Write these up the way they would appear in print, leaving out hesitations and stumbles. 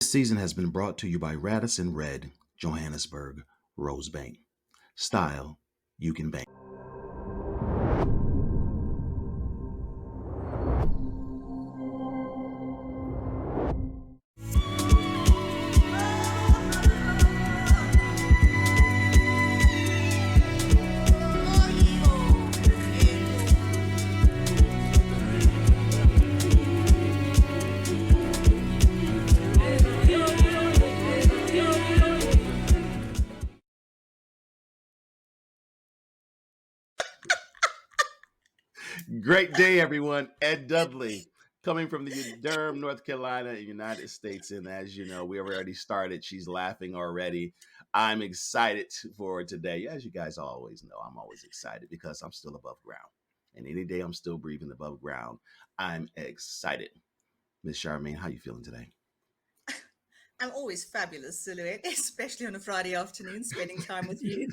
This season has been brought to you by Radisson Red, Johannesburg, Rosebank. Style you can bank. Great day, everyone. Ed Dudley, coming from the Durham, North Carolina, United States. And as you know, we have already started. She's laughing already. I'm excited for today. As you guys always know, I'm always excited because I'm still above ground. And any day I'm still breathing above ground, I'm excited. Miss Charmaine, how you feeling today? I'm always fabulous, Silhouette, especially on a Friday afternoon, spending time with you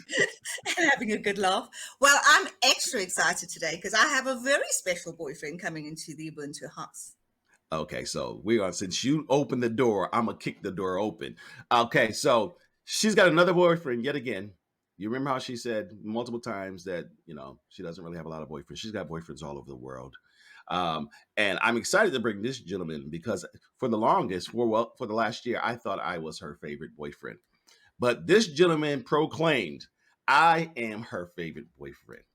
and having a good laugh. Well, I'm extra excited today because I have a very special boyfriend coming into the Ubuntu house. Okay, so we're gonna since you opened the door, I'm gonna kick the door open. Okay, so she's got another boyfriend yet again. You remember how she said multiple times that she doesn't really have a lot of boyfriends. She's got boyfriends all over the world, and I'm excited to bring this gentleman because for the longest, for the last year, I thought I was her favorite boyfriend. But this gentleman proclaimed, "I am her favorite boyfriend."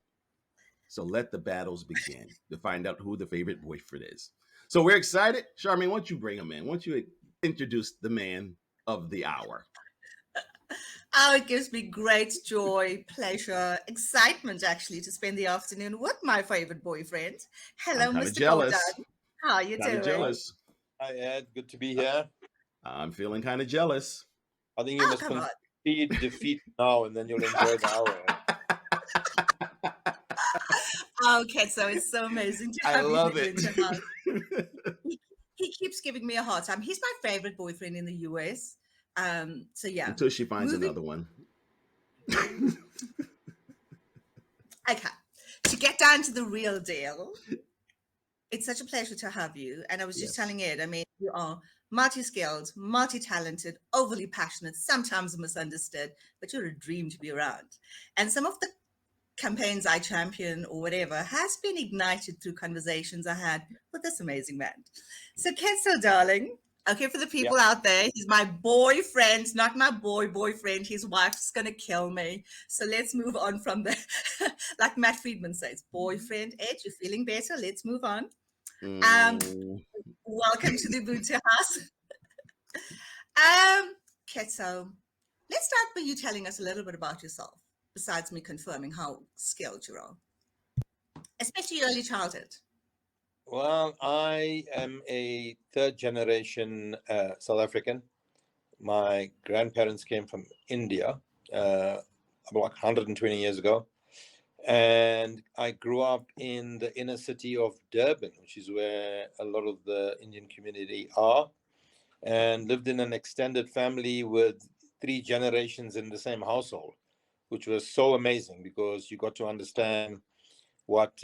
So let the battles begin to find out who the favorite boyfriend is. So we're excited. Charmaine, why don't you bring him in? Why don't you introduce the man of the hour? Oh, it gives me great joy, pleasure, excitement actually to spend the afternoon with my favorite boyfriend. I'm Hello, kind of Mr. jealous. Gordhan. How are you Kind of doing? jealous. Hi, Ed. Good to be Uh, here. I'm feeling kind of jealous. I think you Oh, must come on. concede defeat now, and then you'll enjoy the hour. Okay, so it's so amazing to I have you in love the it. Ubuntu house. He keeps giving me a hard time. He's my favorite boyfriend in the US. So yeah, Until she finds moving. another one. Okay, to get down to the real deal, it's such a pleasure to have you. And I was just Yes. telling Ed, I mean, you are multi-skilled, multi-talented, overly passionate, sometimes misunderstood, but you're a dream to be around. And some of the campaigns I champion or whatever has been ignited through conversations I had with this amazing man. So Ketso, darling, okay, for the Yeah. people out there, he's my boyfriend, not my boyfriend. His wife's gonna kill me. So let's move on from there. Like Matt Friedman says, boyfriend, Ed, you're feeling better. Let's move on. Um, Mm, welcome to the Ubuntu house. Ketso, let's start by you telling us a little bit about yourself, besides me confirming how skilled you are, especially early childhood. Well, I am a third generation South African. My grandparents came from India about 120 years ago. And I grew up in the inner city of Durban, which is where a lot of the Indian community are, and lived in an extended family with 3 generations in the same household, which was so amazing because you got to understand what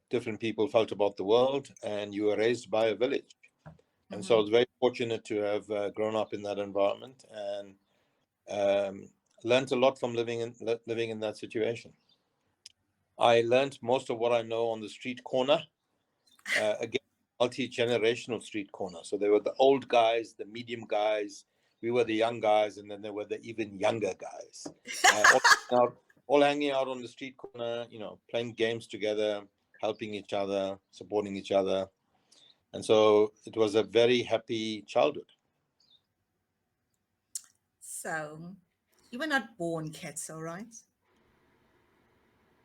different people felt about the world, and you were raised by a village. And so I was very fortunate to have grown up in that environment and learned a lot from living in that situation. I learned most of what I know on the street corner. Again, multi-generational street corner. So there were the old guys, the medium guys, we were the young guys, and then there were the even younger guys. All hanging out on the street corner, playing games together, helping each other, supporting each other. And so it was a very happy childhood. So, you were not born Ketso, right?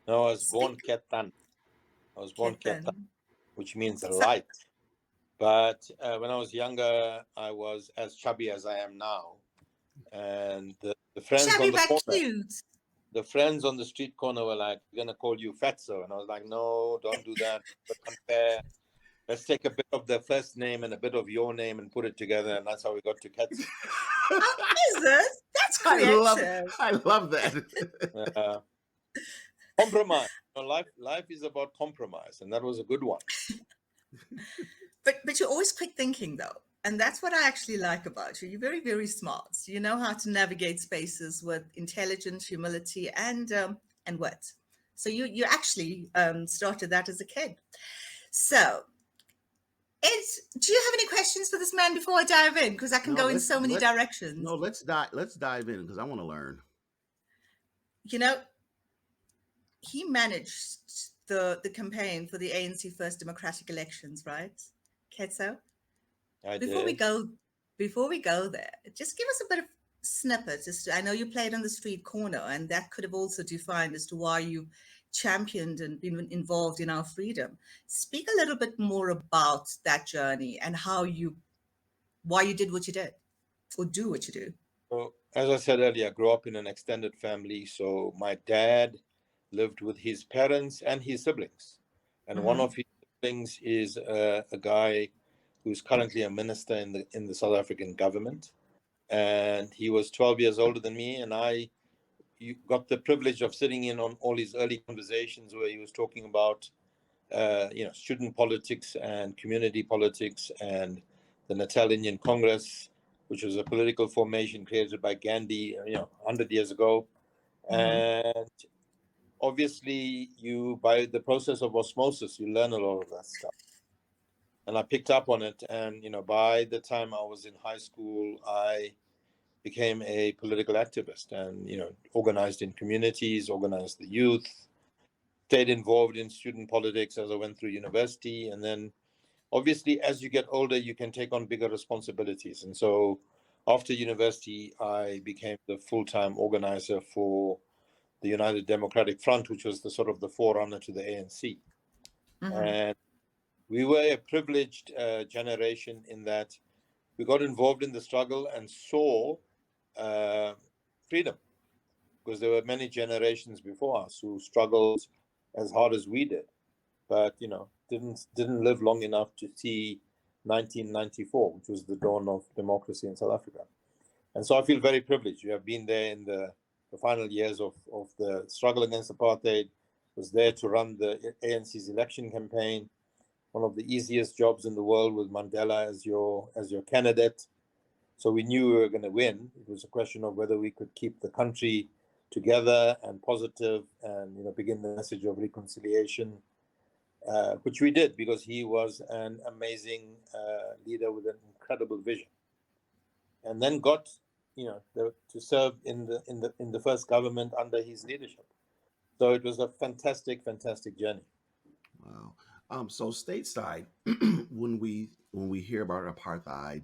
No, I was born Speak Ketan. I was born Ketan, Ketan. which means So, light. But when I was younger, I was as chubby as I am now. And the friends chubby on the but corner, cute. the friends on the street corner were like, "We're gonna call you Fatso," and I was like, "No, don't do that. But unfair. Let's take a bit of their first name and a bit of your name and put it together," and that's how we got to Ketso. How is this? That's I love creative. I love that. Uh, compromise. Life is about compromise, and that was a good one. But you're always quick thinking though. And that's what I actually like about you. You're very, very smart. You know how to navigate spaces with intelligence, humility, and wit. So you actually started that as a kid. So, do you have any questions for this man before I dive in? Because I can No, go in so many directions. let's dive in because I want to learn. You know, he managed the campaign for the ANC first democratic elections, right, Ketso? I Before we did. go, before we go there, just give us a bit of snippet. I know you played on the street corner, and that could have also defined as to why you championed and been involved in our freedom. Speak a little bit more about that journey and why you did what you did, or do what you do. So, as I said earlier, I grew up in an extended family. So my dad lived with his parents and his siblings, and one Mm-hmm. of his siblings is a guy who's currently a minister in the South African government, and he was 12 years older than me, and you got the privilege of sitting in on all his early conversations where he was talking about student politics and community politics and the Natal Indian Congress, which was a political formation created by Gandhi, 100 years ago. Mm-hmm. And obviously, by the process of osmosis, you learn a lot of that stuff. And I picked up on it. And, by the time I was in high school, I became a political activist and, organized in communities, organized the youth, stayed involved in student politics as I went through university. And then obviously, as you get older, you can take on bigger responsibilities. And so after university, I became the full-time organizer for the United Democratic Front, which was the sort of the forerunner to the ANC. Mm-hmm. And we were a privileged generation in that we got involved in the struggle and saw uh, freedom, because there were many generations before us who struggled as hard as we did, but didn't live long enough to see 1994, which was the dawn of democracy in South Africa. And so I feel very privileged. You have been there in the final years of the struggle against apartheid, was there to run the ANC's election campaign, one of the easiest jobs in the world with Mandela as your candidate. So we knew we were going to win. It was a question of whether we could keep the country together and positive and begin the message of reconciliation, which we did, because he was an amazing leader with an incredible vision, and then got to serve in the first government under his leadership. So it was a fantastic journey. Wow. So stateside, when we hear about apartheid,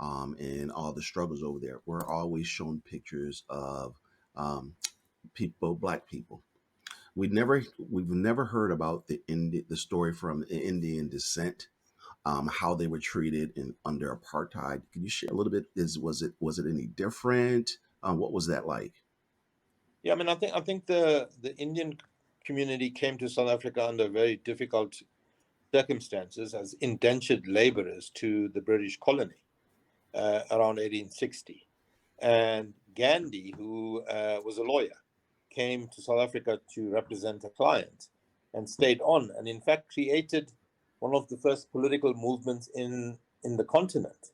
and all the struggles over there, we're always shown pictures of black people. We've never heard about the story from Indian descent, how they were treated under apartheid. Can you share a little bit? Was it any different? What was that like? Yeah, I mean, I think the Indian community came to South Africa under very difficult circumstances as indentured laborers to the British colony around 1860. And Gandhi, who was a lawyer, came to South Africa to represent a client and stayed on, and in fact created one of the first political movements in the continent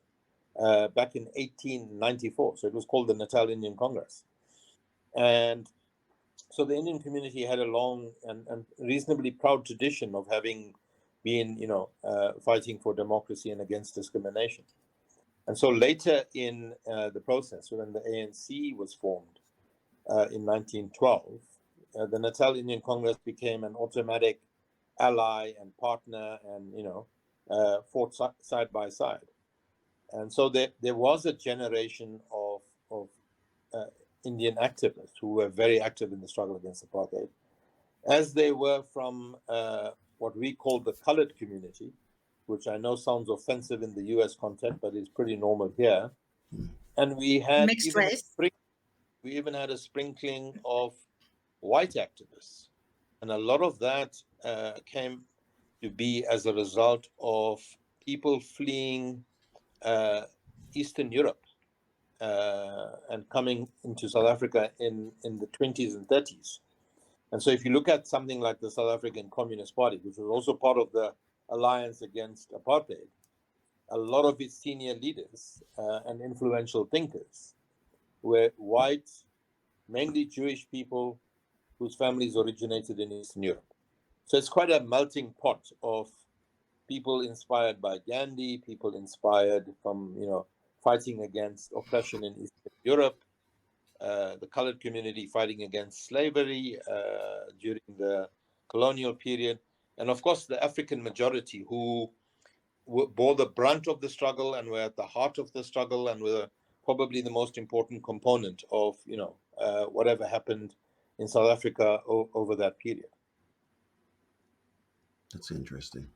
back in 1894. So it was called the Natal Indian Congress. And so the Indian community had a long and reasonably proud tradition of having been, fighting for democracy and against discrimination. And so later in the process, when the ANC was formed in 1912, the Natal Indian Congress became an automatic ally and partner, and fought side by side. And so there was a generation of uh, Indian activists who were very active in the struggle against apartheid, as they were from what we call the colored community, which I know sounds offensive in the US context, but is pretty normal here. And we Mixed race. even had a sprinkling of white activists, and a lot of that came to be as a result of people fleeing Eastern Europe and coming into South Africa in the 20s and 30s. And so if you look at something like the South African Communist Party, which was also part of the alliance against apartheid, a lot of its senior leaders and influential thinkers were white, mainly Jewish people whose families originated in Eastern Europe. So it's quite a melting pot of people inspired by Gandhi, people inspired from, fighting against oppression in Eastern Europe, the colored community fighting against slavery during the colonial period, and of course the African majority who bore the brunt of the struggle and were at the heart of the struggle and were probably the most important component of, whatever happened in South Africa over that period. That's interesting.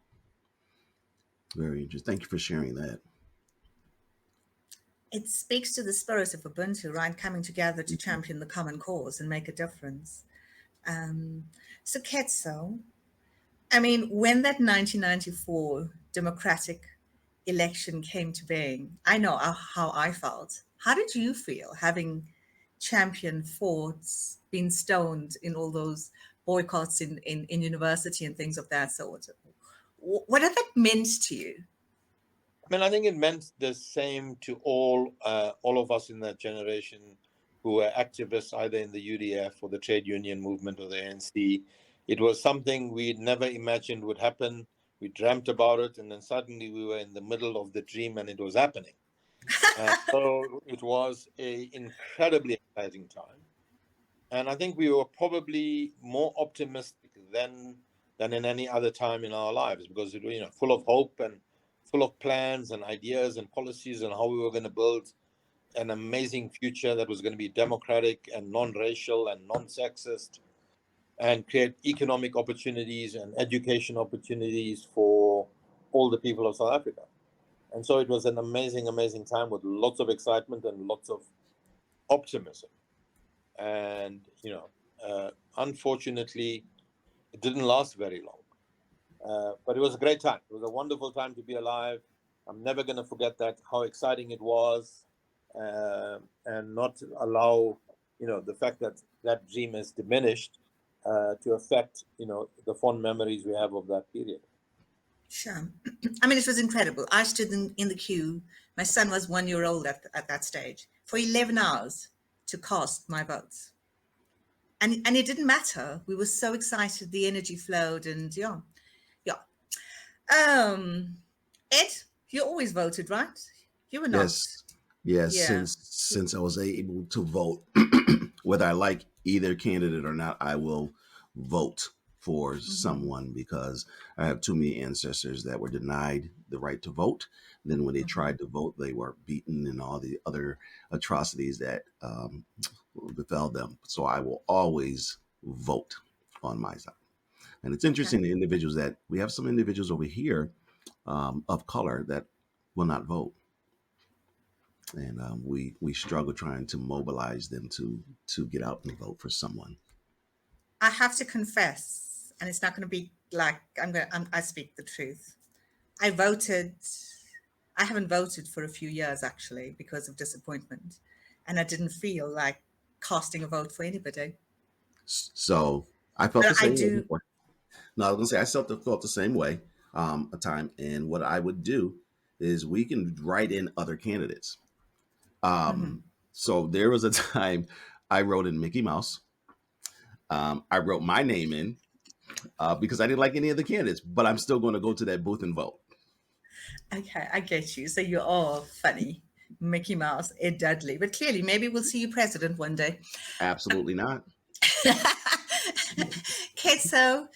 Very interesting. Thank you for sharing that. It speaks to the spirit of Ubuntu, right? Coming together to champion the common cause and make a difference. So Ketso, I mean, when that 1994 democratic election came to being, I know how I felt. How did you feel having championed forts, been stoned in all those boycotts in university and things of that sort? What had that meant to you? I mean, I think it meant the same to all of us in that generation who were activists either in the UDF or the trade union movement or the ANC. It was something we'd never imagined would happen. We dreamt about it, and then suddenly we were in the middle of the dream and it was happening. So it was an incredibly exciting time. And I think we were probably more optimistic than in any other time in our lives, because it was, full of hope and full of plans and ideas and policies and how we were going to build an amazing future that was going to be democratic and non-racial and non-sexist and create economic opportunities and education opportunities for all the people of South Africa. And so it was an amazing, amazing time with lots of excitement and lots of optimism. And, unfortunately, it didn't last very long. But it was a great time. It was a wonderful time to be alive. I'm never going to forget that, how exciting it was, and not allow, the fact that that dream is diminished to affect, the fond memories we have of that period. Sure. I mean, it was incredible. I stood in the queue. My son was 1 year old at that stage for 11 hours to cast my votes. And it didn't matter. We were so excited. The energy flowed, and yeah. Ed, you always voted, right? You were not. Yes. Yeah. Since I was able to vote, whether I like either candidate or not, I will vote for someone, because I have too many ancestors that were denied the right to vote. Then when they tried to vote, they were beaten and all the other atrocities that befell them. So I will always vote on my side. And it's interesting, the individuals that we have, some individuals over here of color that will not vote. And we struggle trying to mobilize them to get out and vote for someone. I have to confess, and it's not going to be like I speak the truth. I haven't voted for a few years actually because of disappointment, and I didn't feel like casting a vote for anybody. So I felt But the same I way do. before. No, I was gonna say I felt the same way a time. And what I would do is we can write in other candidates. So there was a time I wrote in Mickey Mouse. I wrote my name in because I didn't like any of the candidates, but I'm still going to go to that booth and vote. Okay, I get you. So you're all funny, Mickey Mouse, Ed Dudley. But clearly, maybe we'll see you president one day. Absolutely not. Ketso,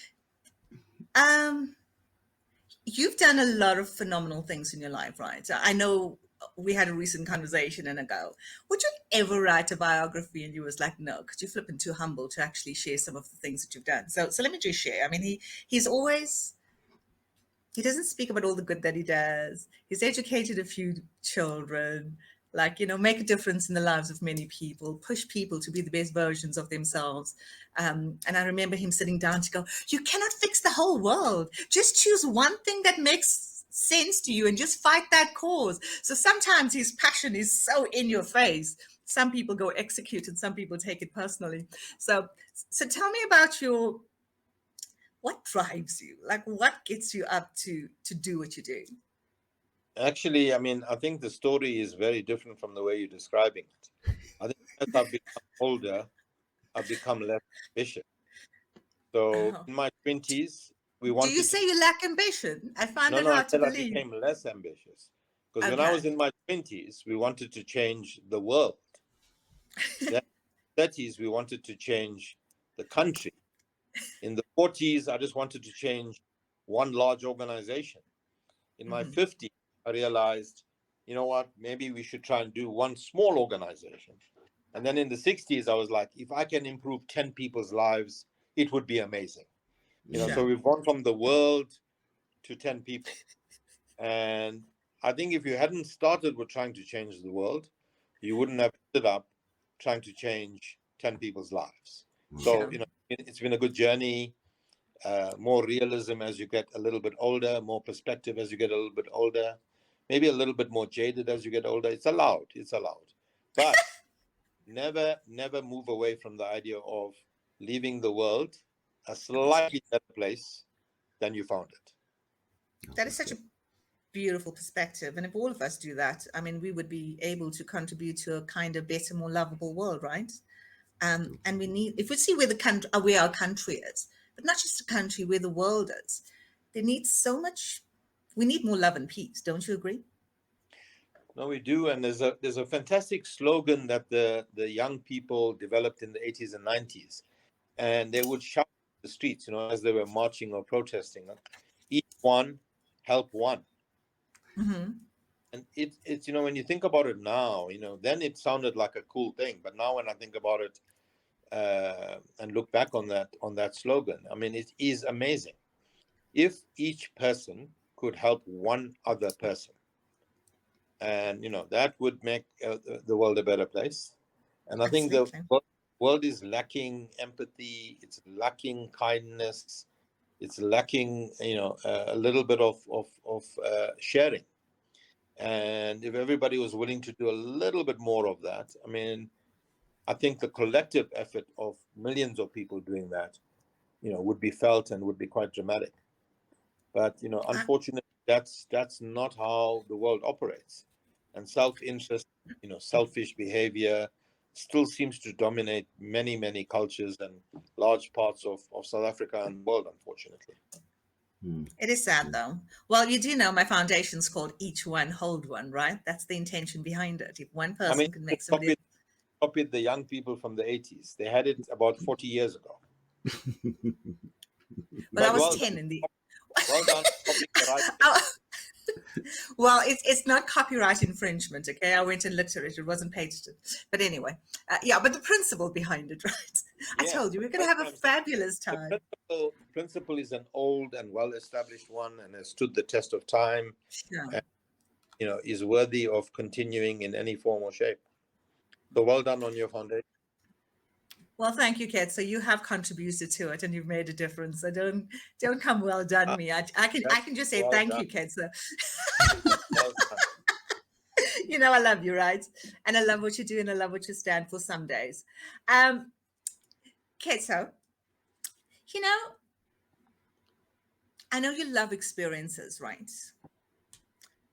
you've done a lot of phenomenal things in your life, right? I know we had a recent conversation and ago. Would you ever write a biography and you was like, no, because you're flipping too humble to actually share some of the things that you've done. So let me just share. I mean, he doesn't speak about all the good that he does. He's educated a few children, make a difference in the lives of many people, push people to be the best versions of themselves. And I remember him sitting down to go, you cannot fix the whole world. Just choose one thing that makes sense to you and just fight that cause. So sometimes his passion is so in your face. Some people go execute and some people take it personally. So tell me about what drives you? Like, what gets you up to do what you do? Actually, I mean, I think the story is very different from the way you're describing it. I think as I've become older, I've become less ambitious. So Oh. in my 20s, we Do you wanted to. say you lack ambition? I find No, it no, I hard to said I believe. became less ambitious. Because when I Okay. was in my 20s, we wanted to change the world. Then 30s, we wanted to change the country. In the 40s, I just wanted to change one large organization. In my Mhm. 50s, I realized, you know what, maybe we should try and do one small organization. And then in the 60s, I was like, if I can improve 10 people's lives, it would be amazing. So Sure. we've gone from the world to 10 people. And I think if you hadn't started with trying to change the world, you wouldn't have ended up trying to change 10 people's lives. So, Sure. it's been a good journey. More realism as you get a little bit older, more perspective as you get a little bit older, maybe a little bit more jaded as you get older. It's allowed. It's allowed. But never move away from the idea of leaving the world a slightly better place than you found it. That is such a beautiful perspective. And if all of us do that, I mean, we would be able to contribute to a kind of better, more lovable world, right? And we need, if we see where the country, where our country is, but not just the country, where the world is, there needs so much. We need more love and peace. Don't you agree? No, we do, and there's a fantastic slogan that the young people developed in the 80s and 90s, and they would shout in the streets, as they were marching or protesting, each one, help one. Mm-hmm. And it's when you think about it now, then it sounded like a cool thing, but now when I think about it and look back on that slogan, I mean, it is amazing. If each person could help one other person, and that would make the world a better place. And I think the Absolutely. world is lacking empathy, it's lacking kindness, it's lacking a little bit of sharing. And if everybody was willing to do a little bit more of that, I mean, I think the collective effort of millions of people doing that would be felt and would be quite dramatic. But Uh, unfortunately, that's not how the world operates, and self-interest, selfish behavior still seems to dominate many cultures and large parts of South Africa and the world, unfortunately. it is sad though. Well, you do know my foundation's called Each One Hold One, right? That's the intention behind it. If one I mean, person can make just somebody, copied the young people from the 80s. They had it about 40 years ago. well, I But was well done, 10 in the. well done, copying the right thing. Oh, well, it's not copyright infringement, okay? I went and looked at it; it wasn't patented. But anyway, yeah. But the principle behind it, right? I Yes, told you we're going that's to have a what I'm saying. fabulous The time. principle is an old and well-established one, and has stood the test of time, Sure. and is worthy of continuing in any form or shape. So well done on your foundation. Well, thank you, Kate. So you have contributed to it, and you've made a difference. So don't come well done Ah, me. I can just say well thank done. you, Kate. So Well done. I love you, right? And I love what you do, and I love what you stand for. Some days, Kate. So you know, I know you love experiences, right?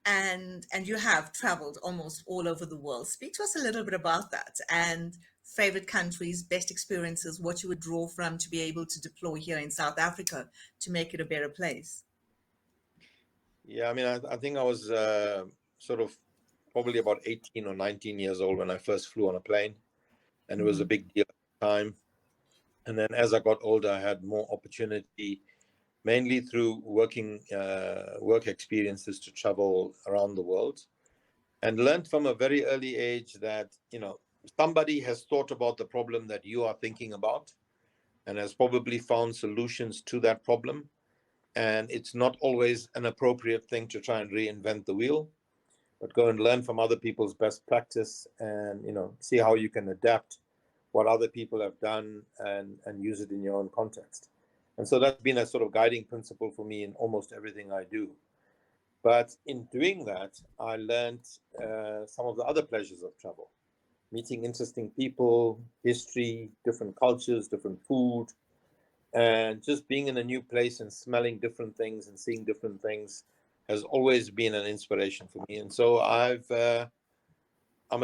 And you have traveled almost all over the world. Speak to us a little bit about that and favorite countries, best experiences, what you would draw from to be able to deploy here in South Africa to make it a better place. Yeah, I mean, I think I was sort of probably about 18 or 19 years old when I first flew on a plane, and it was a Mm-hmm. big deal at the time. And then as I got older, I had more opportunity, mainly through work experiences, to travel around the world, and learned from a very early age that somebody has thought about the problem that you are thinking about, and has probably found solutions to that problem. And it's not always an appropriate thing to try and reinvent the wheel, but go and learn from other people's best practice, and see how you can adapt what other people have done, and use it in your own context. And so that's been a sort of guiding principle for me in almost everything I do. But in doing that, I learned some of the other pleasures of travel: meeting interesting people, history, different cultures, different food, and just being in a new place and smelling different things and seeing different things. has always been an inspiration for me. And so I'm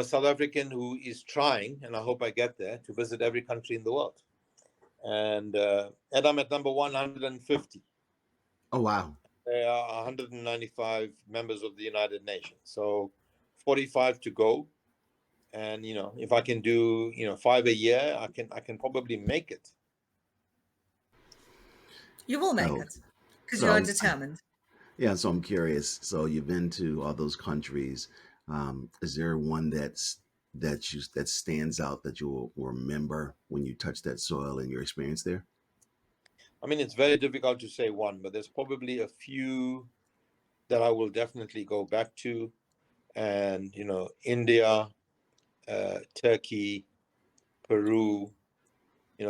a South African who is trying, and I hope I get there, to visit every country in the world. And I'm at number 150. Oh wow. There are 195 members of the United Nations, so 45 to go. And if I can do 5 a year, I can probably make it. You will make So, it because you are so determined. yeah. So I'm curious. So you've been to all those countries. Is there one that stands out that you'll remember when you touch that soil and your experience there? I mean, it's very difficult to say one, but there's probably a few that I will definitely go back to. And India, Turkey, Peru,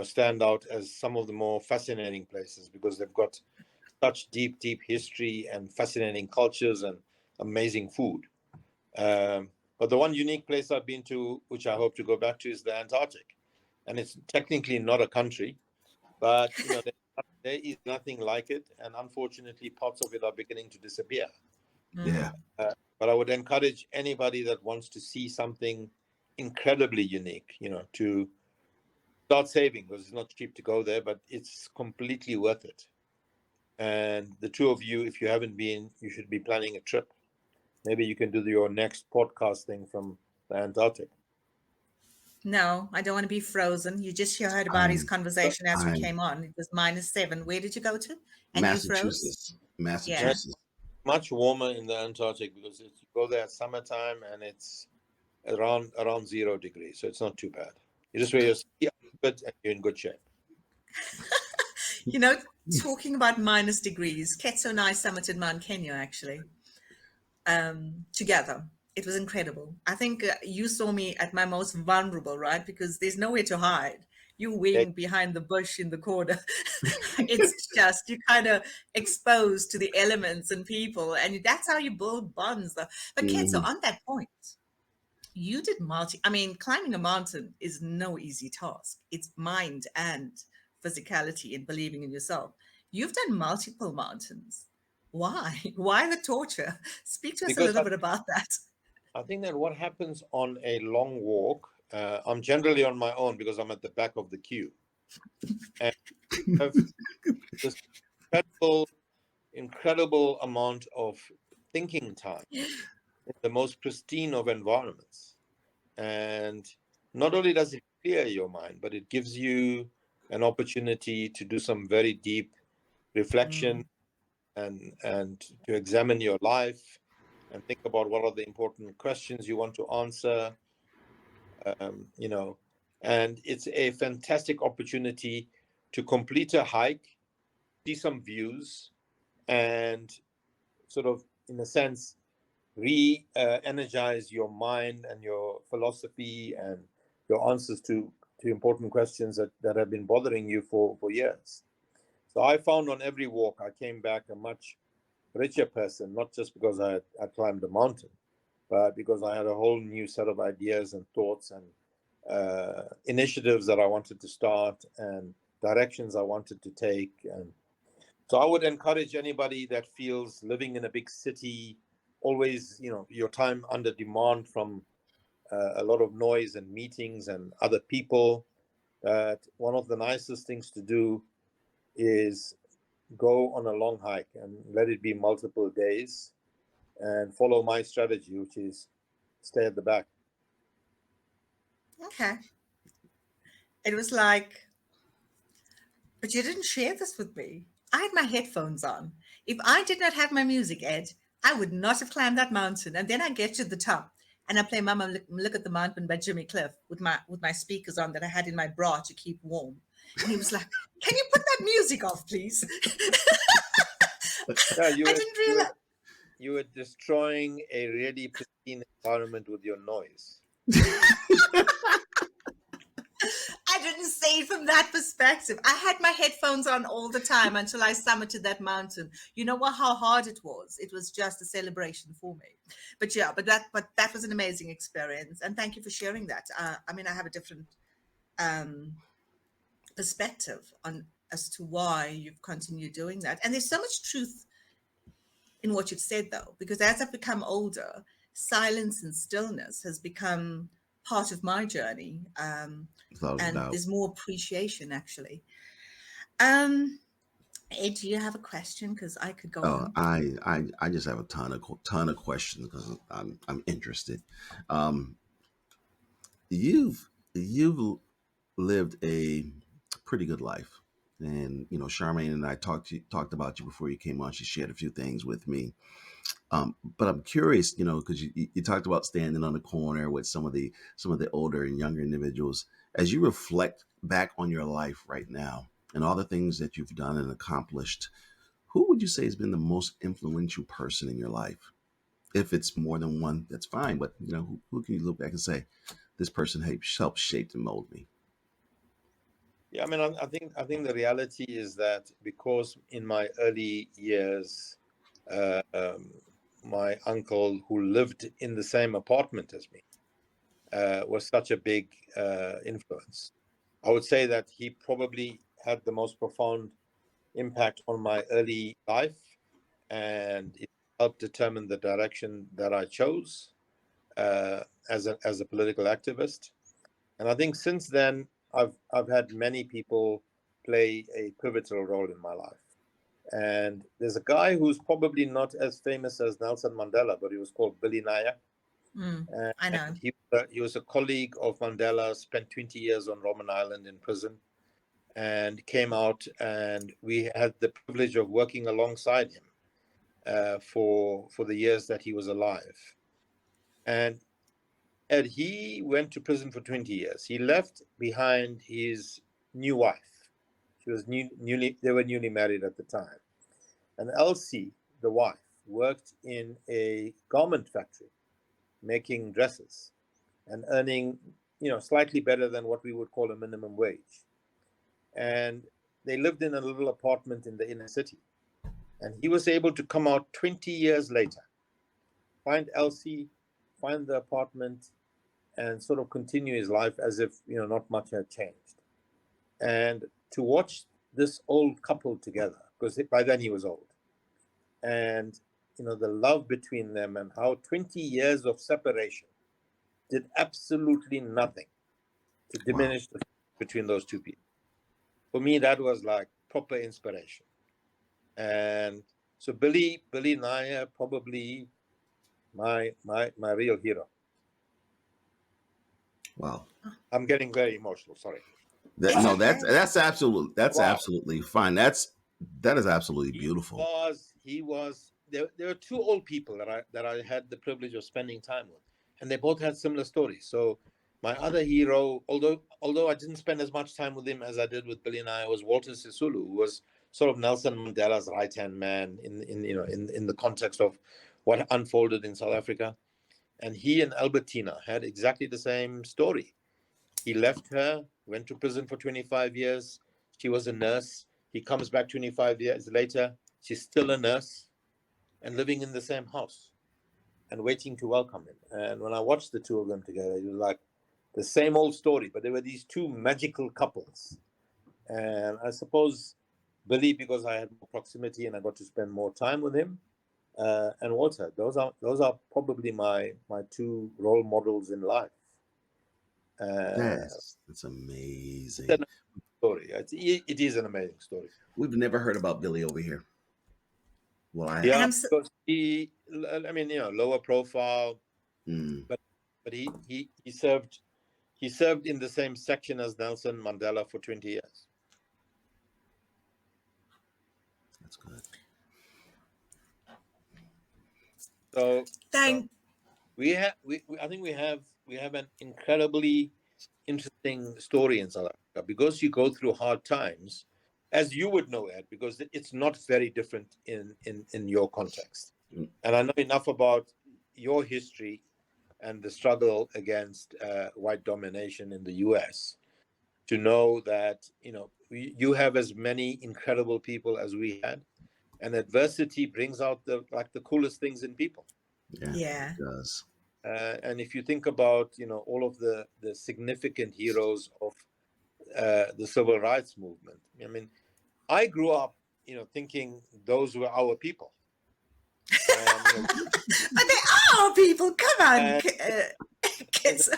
stand out as some of the more fascinating places because they've got such deep history and fascinating cultures and amazing food. But the one unique place I've been to, which I hope to go back to, is the Antarctic. And it's technically not a country, but there is nothing like it. And unfortunately, parts of it are beginning to disappear. Yeah. But I would encourage anybody that wants to see something incredibly unique, to start saving, because it's not cheap to go there, but it's completely worth it. And the two of you, if you haven't been, you should be planning a trip. Maybe you can do your next podcast thing from the Antarctic. No, I don't want to be frozen. You just heard about his I'm conversation as we I'm came on. It was -7. Where did you go to? And you froze? Massachusetts. Yeah. Massachusetts. Much warmer in the Antarctic because you go there at summertime and it's around 0 degrees, so it's not too bad. You just wear your ski outfit and you're in good shape. Talking about -degrees, Ketso and I summited Mount Kenya actually together. It was incredible. I think you saw me at my most vulnerable, right? Because there's nowhere to hide. You're waiting behind the bush in the corner. It's just, you're kind of exposed to the elements and people, and that's how you build bonds. But Ketso, on that point, you did climbing a mountain is no easy task. It's mind and physicality and believing in yourself. You've done multiple mountains. Why? Why the torture? Speak to us a little bit about that. I think that what happens on a long walk, I'm generally on my own because I'm at the back of the queue. And I have this incredible amount of thinking time in the most pristine of environments. And not only does it clear your mind, but it gives you an opportunity to do some very deep reflection and to examine your life and think about what are the important questions you want to answer. And it's a fantastic opportunity to complete a hike, see some views, and sort of, in a sense, energize your mind and your philosophy and your answers to important questions that have been bothering you for years. So I found on every walk, I came back a much richer person, not just because I climbed the mountain, but because I had a whole new set of ideas and thoughts and initiatives that I wanted to start and directions I wanted to take. And so I would encourage anybody that feels living in a big city, always, your time under demand from a lot of noise and meetings and other people, that one of the nicest things to do is go on a long hike and let it be multiple days and follow my strategy, which is stay at the back. Okay. It was like, but you didn't share this with me. I had my headphones on. If I did not have my music, Ed, I would not have climbed that mountain. And then I get to the top and I play Mama Look at the Mountain by Jimmy Cliff with my speakers on that I had in my bra to keep warm. And he was like, "Can you put that music off, please?" Yeah, I didn't realize. you were destroying a really pristine environment with your noise. I didn't say it from that perspective. I had my headphones on all the time until I summited that mountain. You know how hard it was? It was just a celebration for me. But yeah, but that was an amazing experience. And thank you for sharing that. I have a different perspective on as to why you've continued doing that. And there's so much truth in what you've said, though, because as I've become older, silence and stillness has become part of my journey. Without a And doubt. there's more appreciation, actually. Um, Ed, do you have a question? Because I could go Oh, on. I just have a ton of questions because I'm interested. Um, you've lived a pretty good life, and you know, Charmaine and I talked about you before you came on. She shared a few things with me. But I'm curious, you know, because you talked about standing on the corner with some of the older and younger individuals. As you reflect back on your life right now and all the things that you've done and accomplished, who would you say has been the most influential person in your life? If it's more than one, that's fine. But you know, who can you look back and say, this person helped shape and mold me? Yeah, I mean, I think the reality is that because in my early years, uh, um, my uncle who lived in the same apartment as me was such a big influence. I would say that he probably had the most profound impact on my early life, and it helped determine the direction that I chose as a political activist. And I think since then, I've had many people play a pivotal role in my life. And there's a guy who's probably not as famous as Nelson Mandela, but he was called Billy Nair. I know. And he was a colleague of Mandela, spent 20 years on Robben Island in prison, and came out, and we had the privilege of working alongside him for the years that he was alive. And Ed, he went to prison for 20 years. He left behind his new wife. She was they were newly married at the time. And Elsie, the wife, worked in a garment factory making dresses and earning, slightly better than what we would call a minimum wage. And they lived in a little apartment in the inner city. And he was able to come out 20 years later, find Elsie, find the apartment, and sort of continue his life as if not much had changed. And to watch this old couple together, because by then he was old, and the love between them, and how 20 years of separation did absolutely nothing to Wow. diminish the between those two people. For me, that was like proper inspiration. And so Billy Nair, probably my real hero. Wow. I'm getting very emotional. Sorry. It's No, okay. that's Wow. absolutely fine. That is absolutely He beautiful. was there are two old people that I had the privilege of spending time with, and they both had similar stories. So my other hero, although I didn't spend as much time with him as I did with Billy and I, was Walter Sisulu, who was sort of Nelson Mandela's right hand man in the context of what unfolded in South Africa. And he and Albertina had exactly the same story. He left her, went to prison for 25 years. She was a nurse. He comes back 25 years later. She's still a nurse and living in the same house and waiting to welcome him. And when I watched the two of them together, it was like the same old story, but they were these two magical couples. And I suppose Billy, because I had more proximity and I got to spend more time with him, and Walter. Those are probably my two role models in life. Uh, That's amazing. it's story. It is an amazing story. We've never heard about Billy over here. Well, I And Yeah, have. I'm so, because I mean, lower profile, Mm, but he served in the same section as Nelson Mandela for 20 years. that's good. So thank I think we have an incredibly interesting story in South Africa because you go through hard times, as you would know, Ed, because it's not very different in your context. Mm, And I know enough about your history and the struggle against white domination in the US to know that you have as many incredible people as we had, and adversity brings out the coolest things in people. yeah, yeah. it does. And if you think about all of the significant heroes of the civil rights movement, I mean, I grew up thinking those were our people. And But they are people. Come on, and kids.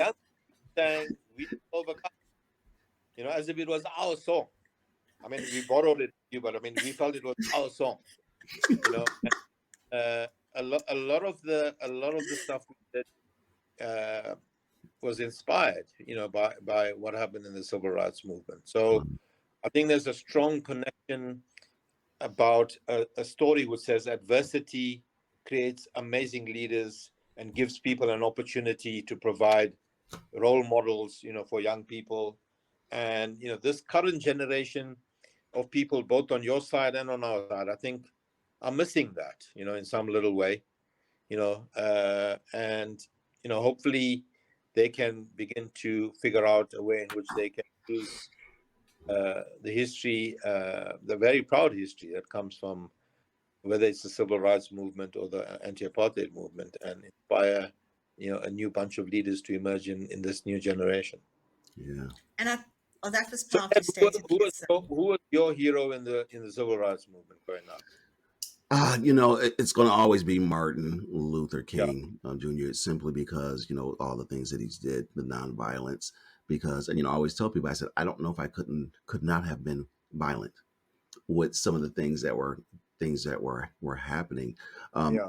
saying we overcome, as if it was our song. I mean, we borrowed it, but I mean, we felt it was our song. A lot of the stuff that was inspired, by what happened in the civil rights movement. So I think there's a strong connection about a story which says adversity creates amazing leaders and gives people an opportunity to provide role models, for young people. And, this current generation of people, both on your side and on our side, I think are missing that, in some little way, and, hopefully they can begin to figure out a way in which they can use the history, the very proud history that comes from whether it's the civil rights movement or the anti-apartheid movement, and inspire, a new bunch of leaders to emerge in this new generation. Yeah. And that was So, powerfully stated. who was your hero in the civil rights movement growing up? It's going to always be Martin Luther Yeah. King Jr. Simply because all the things that he did, the nonviolence. Because I always tell people, I said, I don't know if I could not have been violent with some of the things that were happening. Yeah.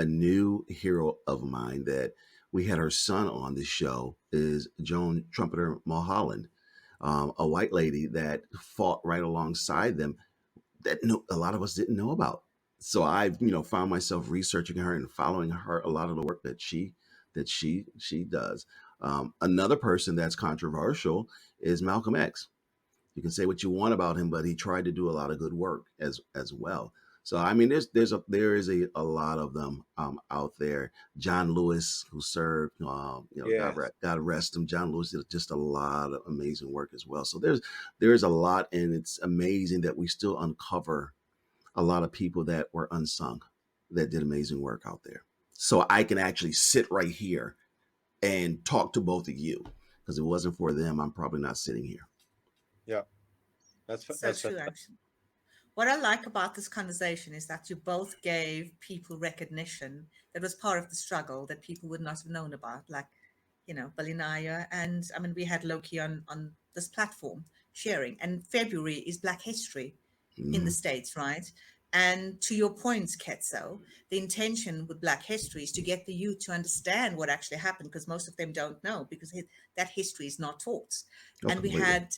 A new hero of mine that we had her son on the show is Joan Trumpeter Mulholland, a white lady that fought right alongside them that a lot of us didn't know about. So I've found myself researching her and following her, a lot of the work that she does. Another person that's controversial is Malcolm X. You can say what you want about him, but he tried to do a lot of good work as well. So I mean, there is a lot of them out there. John Lewis, who served, Yes. God rest him. John Lewis did just a lot of amazing work as well. So there's a lot, and it's amazing that we still uncover a lot of people that were unsung, that did amazing work out there. So I can actually sit right here and talk to both of you, because if it wasn't for them, I'm probably not sitting here. Yeah, that's true, actually. What I like about this conversation is that you both gave people recognition that was part of the struggle that people would not have known about, like, Billy Nair. And I mean, we had Loki on this platform sharing, and February is Black History in the States, right? And to your points, Ketso, the intention with Black History is to get the youth to understand what actually happened, because most of them don't know, because that history is not taught. Oh, and we completely. had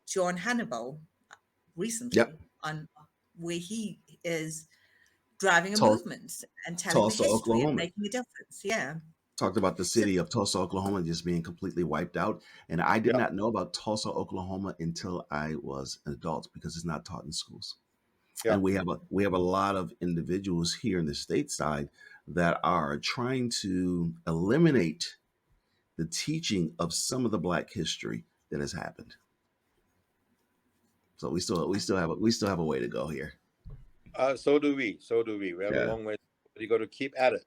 John Hannibal recently on where he is driving a movement and telling Tulsa, the history Oklahoma. and making a difference. Yeah. Talked about the city of Tulsa, Oklahoma just being completely wiped out. And I did not know about Tulsa, Oklahoma until I was an adult, because it's not taught in schools. Yeah. And we have a lot of individuals here in the stateside that are trying to eliminate the teaching of some of the Black history that has happened. So we still have a way to go here. So do we. We have a long way. But you got to keep at it.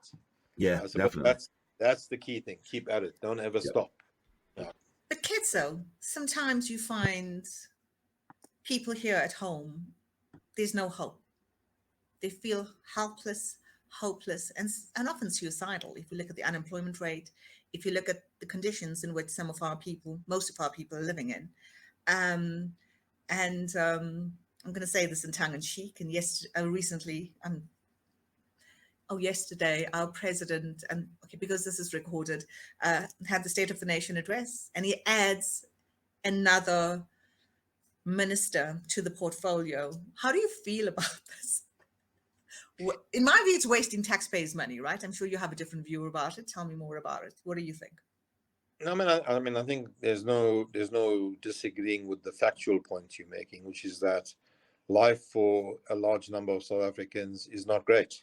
Yeah, I suppose definitely. that's the key thing. Keep at it. Don't ever stop. Yeah. But Ketso, sometimes you find people here at home, there's no hope. They feel helpless, hopeless, and often suicidal. If you look at the unemployment rate, if you look at the conditions in which most of our people are living in. I'm going to say this in tongue in cheek. And yesterday, our president, and because this is recorded, had the State of the Nation address, and he adds another minister to the portfolio. How do you feel about this? In my view, it's wasting taxpayers' money, right? I'm sure you have a different view about it. Tell me more about it. What do you think? I think there's no disagreeing with the factual points you're making, which is that life for a large number of South Africans is not great.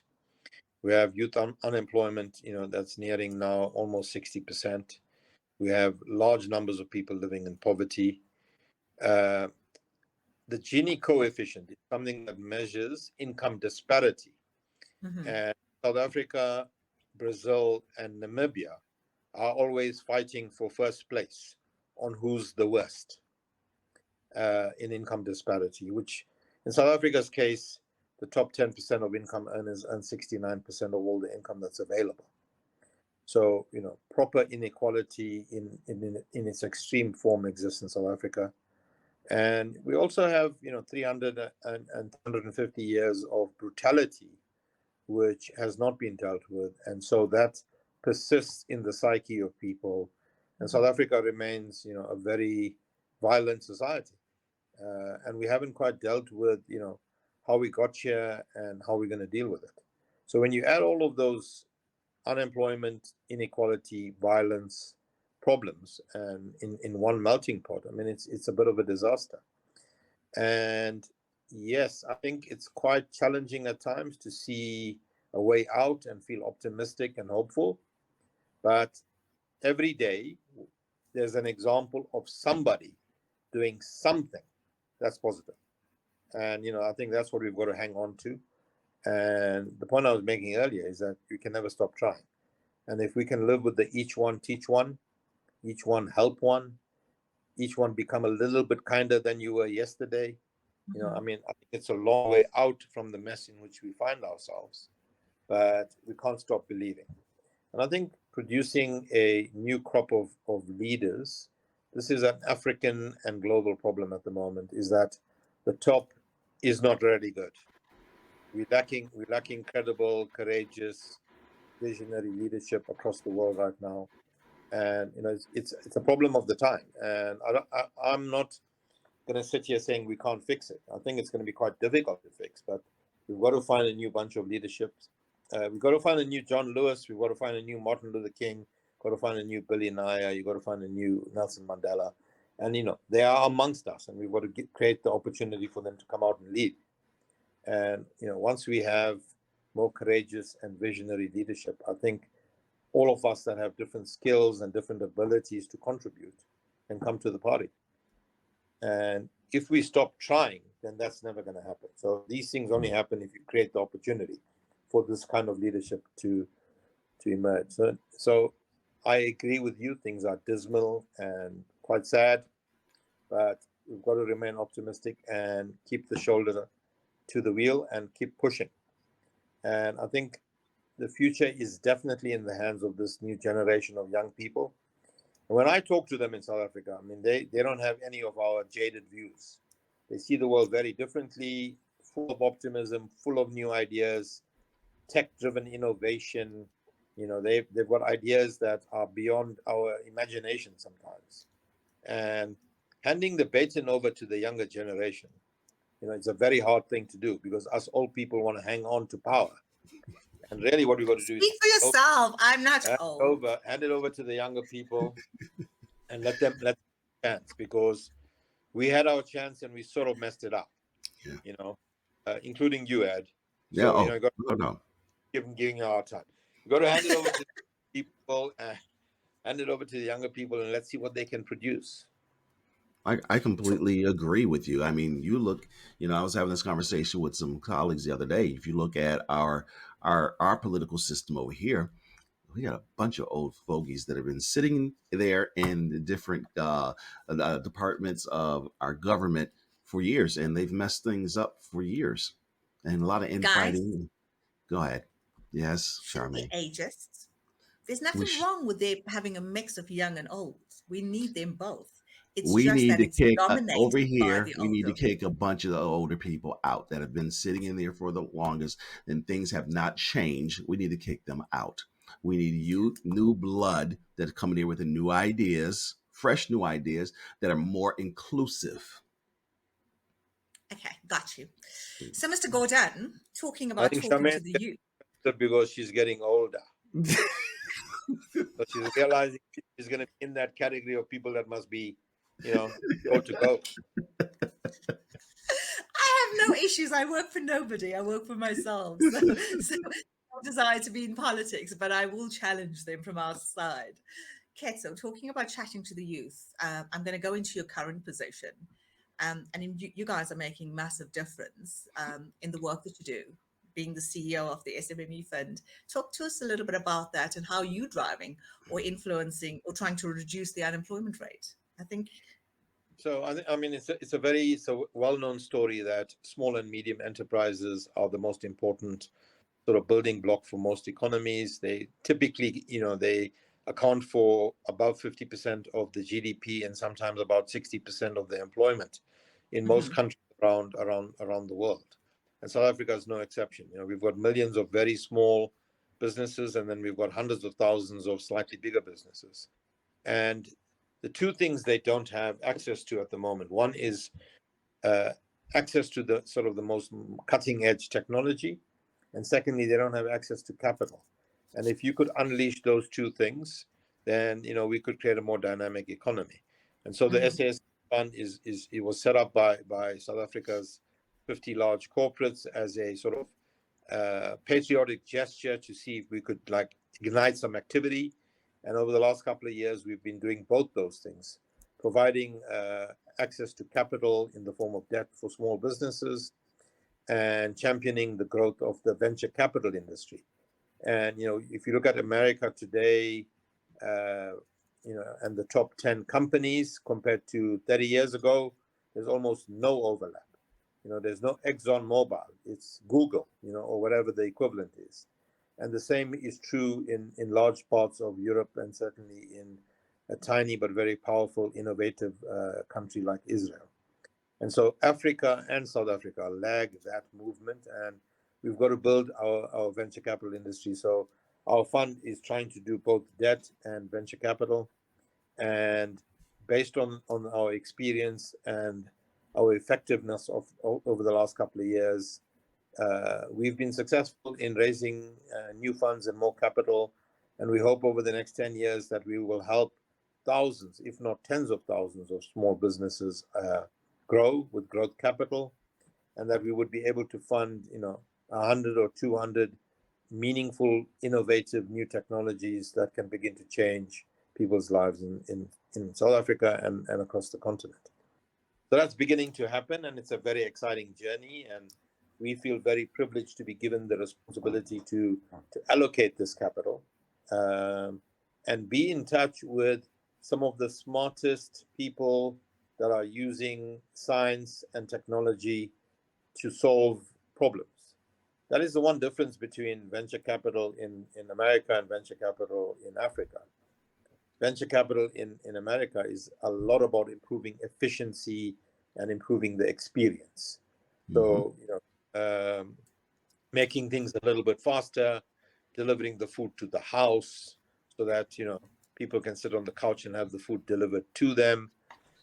We have youth unemployment, that's nearing now almost 60%. We have large numbers of people living in poverty. The Gini coefficient is something that measures income disparity. Mm-hmm. And South Africa, Brazil, and Namibia are always fighting for first place on who's the worst in income disparity, which in South Africa's case, the top 10% of income earners earn 69% of all the income that's available. So, proper inequality in its extreme form exists in South Africa. And we also have, 300 and 150 years of brutality, which has not been dealt with. And so that persists in the psyche of people. And South Africa remains, a very violent society. And we haven't quite dealt with, how we got here and how we're going to deal with it. So when you add all of those unemployment, inequality, violence problems and in one melting pot, I mean, it's a bit of a disaster. And yes, I think it's quite challenging at times to see a way out and feel optimistic and hopeful. But every day, there's an example of somebody doing something that's positive. And, I think that's what we've got to hang on to. And the point I was making earlier is that you can never stop trying. And if we can live with the each one teach one, each one help one, each one become a little bit kinder than you were yesterday, I mean, I think it's a long way out from the mess in which we find ourselves, but we can't stop believing. And I think producing a new crop of leaders, this is an African and global problem at the moment, is that the top is not really good. We're lacking credible, courageous, visionary leadership across the world right now. And, it's a problem of the time. And I'm not going to sit here saying we can't fix it. I think it's going to be quite difficult to fix, but we've got to find a new bunch of leadership. We've got to find a new John Lewis. We've got to find a new Martin Luther King. Got to find a new Billy Nair. You've got to find a new Nelson Mandela. And, they are amongst us, and we've got to create the opportunity for them to come out and lead. And, once we have more courageous and visionary leadership, I think all of us that have different skills and different abilities to contribute can come to the party. And if we stop trying, then that's never going to happen. So these things only happen if you create the opportunity for this kind of leadership to emerge. So I agree with you. Things are dismal and quite sad, but we've got to remain optimistic and keep the shoulder to the wheel and keep pushing. And I think the future is definitely in the hands of this new generation of young people. And when I talk to them in South Africa, I mean, they don't have any of our jaded views. They see the world very differently, full of optimism, full of new ideas, tech-driven innovation. They've got ideas that are beyond our imagination sometimes. And handing the baton over to the younger generation, it's a very hard thing to do because us old people want to hang on to power. And really what we've got to do is speak for yourself. I'm not old. Hand it over to the younger people and let them chance, because we had our chance and we sort of messed it up, including you, Ed. So, Yeah. No. Giving you our time. You've got to hand it over to people, hand it over to the younger people, and let's see what they can produce. I completely agree with you. I mean, you look, I was having this conversation with some colleagues the other day. If you look at our political system over here, we got a bunch of old fogies that have been sitting there in the different departments of our government for years, and they've messed things up for years, and a lot of infighting. Guys, go ahead. Yes, Charmaine. Ageist. There's nothing wrong with them having a mix of young and old. We need them both. It's we just need that to it's kick dominated over by here. the We need to older. kick a bunch of the older people out that have been sitting in there for the longest, and things have not changed. We need to kick them out. We need youth, new blood that are coming here with the new ideas, fresh new ideas that are more inclusive. Okay, got you. So, Mr. Gordhan, talking I about think talking Charmaine to the youth. because she's getting older. So she's realizing she's going to be in that category of people that must be, told to go. I have no issues. I work for nobody. I work for myself. So I desire to be in politics, but I will challenge them from outside. Ketso, talking about chatting to the youth, I'm going to go into your current position. And you guys are making massive difference in the work that you do, being the CEO of the SMME Fund. Talk to us a little bit about that and how you're driving or influencing or trying to reduce the unemployment rate. I think So I mean, it's a very well-known story that small and medium enterprises are the most important sort of building block for most economies. They typically, they account for above 50% of the GDP and sometimes about 60% of the employment in most countries around the world. And South Africa is no exception. We've got millions of very small businesses, and then we've got hundreds of thousands of slightly bigger businesses. And the two things they don't have access to at the moment, one is access to the sort of the most cutting edge technology, and secondly, they don't have access to capital. And if you could unleash those two things, then we could create a more dynamic economy. And so the SAS fund it was set up by South Africa's 50 large corporates as a sort of patriotic gesture to see if we could ignite some activity. And over the last couple of years, we've been doing both those things, providing access to capital in the form of debt for small businesses, and championing the growth of the venture capital industry. And if you look at America today, and the top 10 companies compared to 30 years ago, there's almost no overlap. There's no ExxonMobil, it's Google, or whatever the equivalent is. And the same is true in large parts of Europe, and certainly in a tiny but very powerful, innovative country like Israel. And so Africa and South Africa lag that movement, and we've got to build our venture capital industry. So our fund is trying to do both debt and venture capital. And based on our experience and our effectiveness over the last couple of years, we've been successful in raising new funds and more capital. And we hope over the next 10 years that we will help thousands, if not tens of thousands of small businesses grow with growth capital, and that we would be able to fund 100 or 200 meaningful, innovative new technologies that can begin to change people's lives in South Africa and across the continent. So that's beginning to happen, and it's a very exciting journey, and we feel very privileged to be given the responsibility to allocate this capital and be in touch with some of the smartest people that are using science and technology to solve problems. That is the one difference between venture capital in America and venture capital in Africa. Venture capital in America is a lot about improving efficiency and improving the experience. So, making things a little bit faster, delivering the food to the house so that, people can sit on the couch and have the food delivered to them.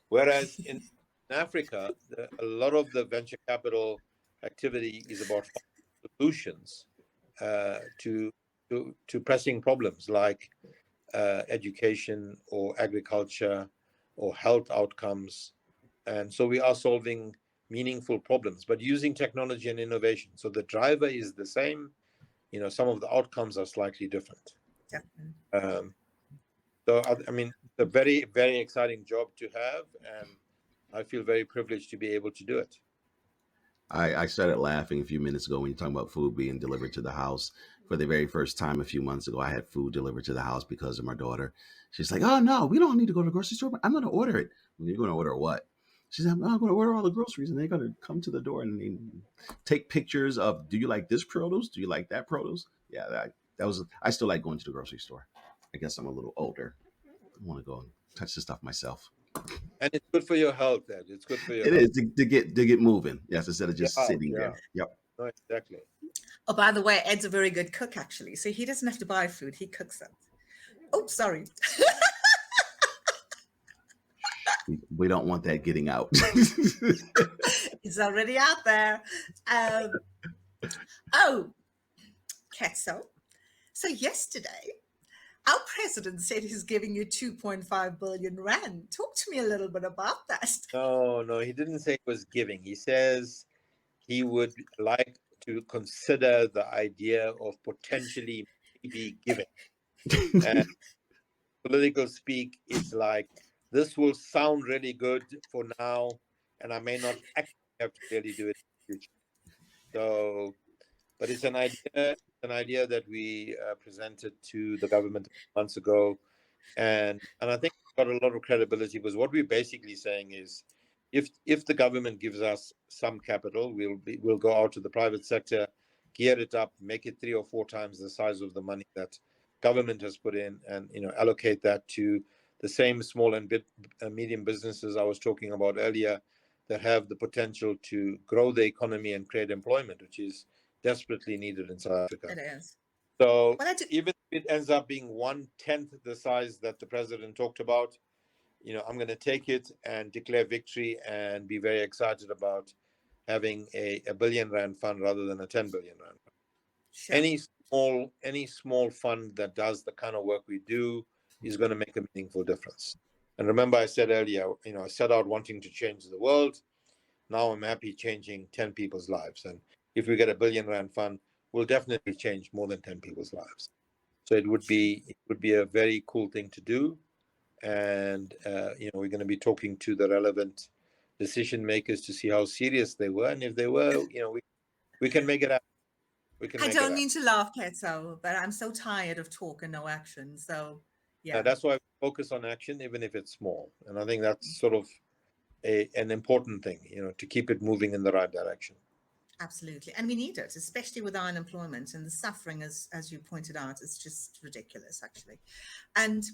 Whereas in Africa, a lot of the venture capital activity is about solutions to pressing problems like education or agriculture or health outcomes. And so we are solving meaningful problems, but using technology and innovation. So the driver is the same, some of the outcomes are slightly different. So, I mean, it's a very, very exciting job to have, and I feel very privileged to be able to do it. I started laughing a few minutes ago when you're talking about food being delivered to the house. For the very first time a few months ago, I had food delivered to the house because of my daughter. She's like, "Oh no, we don't need to go to the grocery store. I'm going to order it." You're going to order what? She said, "I'm going to order all the groceries, and they're going to come to the door and they take pictures of, do you like this produce? Do you like that produce?" Yeah, that was. I still like going to the grocery store. I guess I'm a little older. I want to go and touch the stuff myself. And it's good for your health, Ed. It's good for your It health. is to get moving. Yes, instead of just sitting there. Yep. No, exactly. Oh, by the way, Ed's a very good cook, actually. So he doesn't have to buy food. He cooks it. Oh, sorry. We don't want that getting out. It's already out there. Oh, Ketso. So yesterday, our president said he's giving you 2.5 billion rand. Talk to me a little bit about that. No, he didn't say it was giving. He says he would like to consider the idea of potentially maybe giving. And political speak is like, this will sound really good for now, and I may not actually have to really do it in the future. So, but it's an idea that we presented to the government months ago. And I think we've got a lot of credibility, because what we're basically saying is, if the government gives us some capital, we'll go out to the private sector, gear it up, make it 3 or 4 times the size of the money that government has put in, and allocate that to the same small and medium businesses I was talking about earlier, that have the potential to grow the economy and create employment, which is desperately needed in South Africa. It is. So Well, even if it ends up being 1/10 the size that the president talked about, I'm going to take it and declare victory and be very excited about having a R1 billion fund rather than a 10 billion rand fund. sure. Any small fund that does the kind of work we do is going to make a meaningful difference. And remember, I said earlier, I set out wanting to change the world. Now I'm happy changing 10 people's lives. And if we get a R1 billion fund, we'll definitely change more than 10 people's lives. So it would be a very cool thing to do. And we're going to be talking to the relevant decision makers to see how serious they were, and if they were, we can make it happen. I don't mean to laugh, Ketso, but I'm so tired of talk and no action. So, yeah. That's why we focus on action, even if it's small. And I think that's sort of an important thing, to keep it moving in the right direction. Absolutely. And we need it, especially with our unemployment and the suffering, as you pointed out, it's just ridiculous, actually. And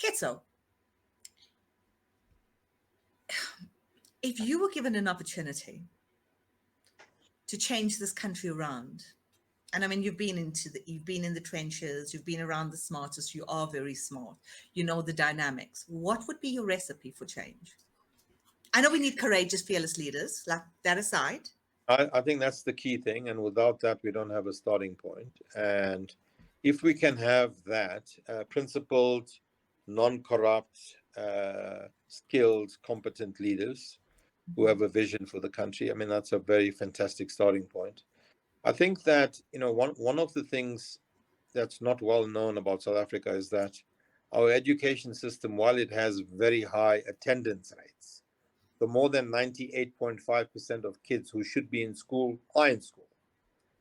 Ketso, if you were given an opportunity to change this country around, and I mean, you've been in the trenches, you've been around the smartest, you are very smart, you know the dynamics. What would be your recipe for change? I know we need courageous, fearless leaders, like that aside. I think that's the key thing. And without that, we don't have a starting point. And if we can have that, principled, non-corrupt, skilled, competent leaders who have a vision for the country, I mean, that's a very fantastic starting point. I think that, one of the things that's not well known about South Africa is that our education system, while it has very high attendance rates, so more than 98.5% of kids who should be in school are in school,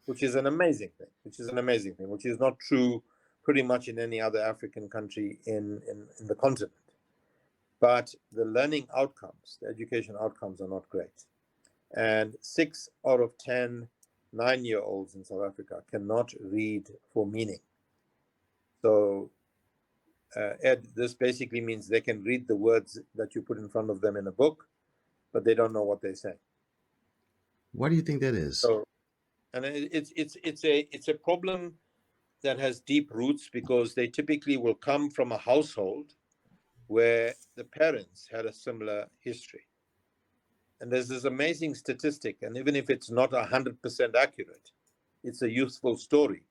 which is an amazing thing, which is not true pretty much in any other African country in the continent. But the learning outcomes, the education outcomes are not great. And 6 out of 10 9-year-olds in South Africa cannot read for meaning. So, Ed, this basically means they can read the words that you put in front of them in a book, but they don't know what they're saying. Why do you think that is? So, and it's a problem that has deep roots, because they typically will come from a household where the parents had a similar history. And there's this amazing statistic, and even if it's not 100% accurate, it's a useful story,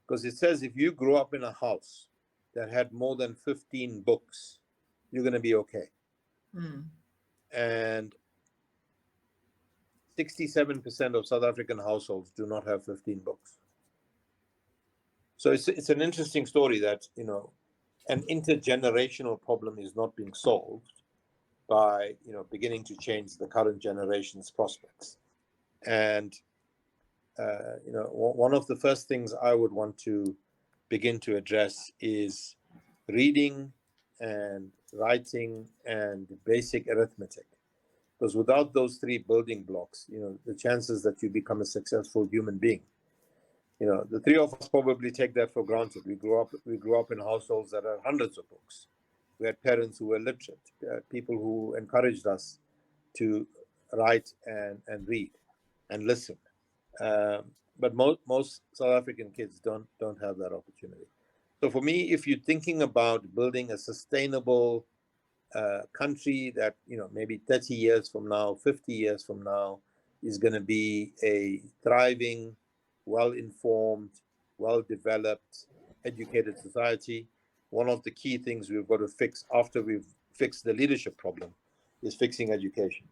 because it says if you grew up in a house that had more than 15 books, you're going to be okay. And 67% of South African households do not have 15 books. So it's an interesting story that, an intergenerational problem is not being solved by, beginning to change the current generation's prospects. And, one of the first things I would want to begin to address is reading and writing and basic arithmetic. Because without those 3 building blocks, the chances that you become a successful human being, the 3 of us probably take that for granted. We grew up in households that had hundreds of books. We had parents who were literate, people who encouraged us to write and read and listen. But most South African kids don't have that opportunity. So for me, if you're thinking about building a sustainable country that, maybe 30 years from now, 50 years from now, is going to be a thriving, well-informed, well-developed, educated society, one of the key things we've got to fix after we've fixed the leadership problem is fixing education.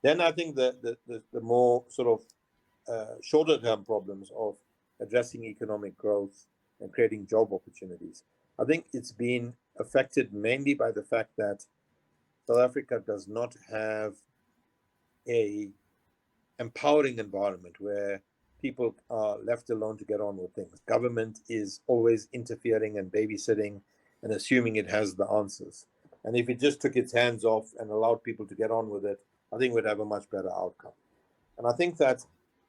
Then I think the more sort of shorter-term problems of addressing economic growth and creating job opportunities, I think it's been affected mainly by the fact that South Africa does not have a empowering environment where people are left alone to get on with things. Government is always interfering and babysitting and assuming it has the answers. And if it just took its hands off and allowed people to get on with it, I think we'd have a much better outcome. And I think that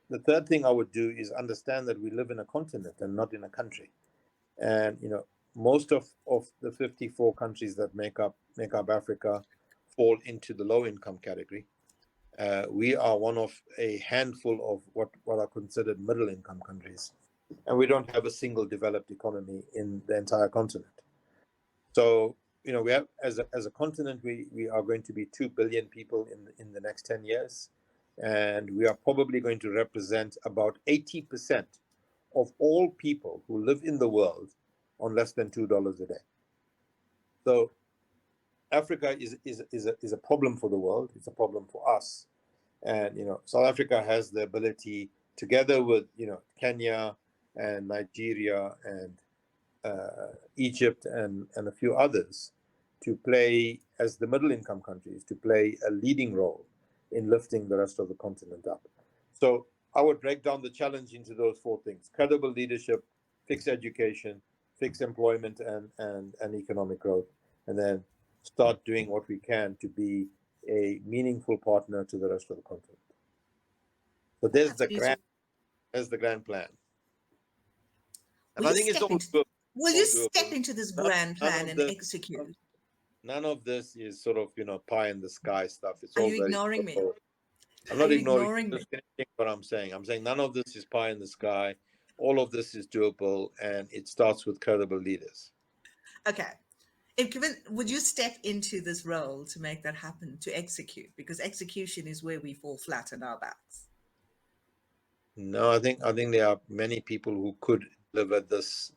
the third thing I would do is understand that we live in a continent and not in a country. And most of the 54 countries that make up Africa fall into the low income category. We are one of a handful of what are considered middle income countries, and we don't have a single developed economy in the entire continent. So we have as a continent, we are going to be 2 billion people in the next 10 years, and we are probably going to represent about 80% of all people who live in the world on less than $2 a day. So Africa is a problem for the world. It's a problem for us, and South Africa has the ability, together with Kenya and Nigeria and Egypt and a few others, to play, as the middle income countries, to play a leading role in lifting the rest of the continent up. So I would break down the challenge into those 4 things: credible leadership, fix education, fix employment and economic growth, and then start doing what we can to be a meaningful partner to the rest of the continent. So there's the grand plan. And I think it's all good. Will you step into this grand plan and execute? None of this is sort of pie in the sky stuff. It's Are all you very ignoring me? I'm not ignoring me. What I'm saying. I'm saying none of this is pie in the sky. All of this is doable, and it starts with credible leaders. Okay. Would you step into this role to make that happen, to execute? Because execution is where we fall flat on our backs. No, I think there are many people who could deliver this